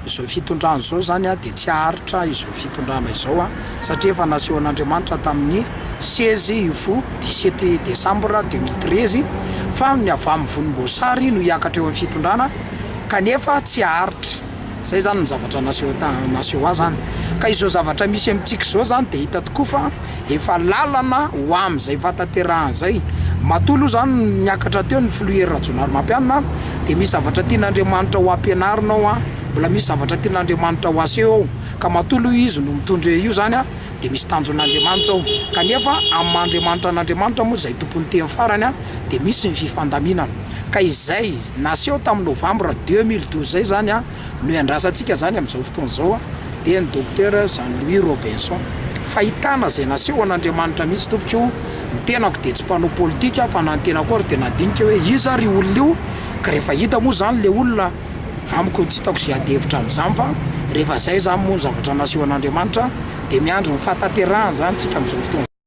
izao fitondrana zao zany a de tsy aharitra izao fitondrana izao a satria efa naseho an'Andriamanitra tamin'ny 16 Desambra 2013 fa ny avy amin'ny volomboasary no hiakatra eo amin'ny fitondrana kanefa tsy aharitra. Zay zany ny zavatra naseho azy zany. Ka izao zavatra misy amintsika zao zany de hita tokoa fa efa lalana ho amin'izay fataterahana zay. Matolo zany niakatra teo ny Floer Rajonarymampianina de misy zavatra tian'Andriamanitra ho ampianarinao a, mbola misy zavatra tian'Andriamanitra ho aseho ao ka matolo izy no mitondra io zany a de misy tanjon'Andriamanitra ao. Kanefa amin'Andriamanitra n'Andriamanitra moa zay tompony teny farany a de misy ny fifandaminana. Ka izay naseho tamin'ny Novambra 2012 zay zany a no iandrasantsika zany amin'izao fotoana zao a de ny docteur Jean-Louis Robinson. Fahitana zay naseho an'Andriamanitra mihitsy tompoko io. Ny tenako de tsy mpanao politika fa na ny tenako ary de nandinika hoe iza ry olona io ka rehefa hita moa zany le olona amiko tsy hitako zay adevitra amin'izany fa rehefa zay zany moa ny zavatra naseho an'Andriamanitra de miandro ny fataterahana zany tsika amin'izao fotoana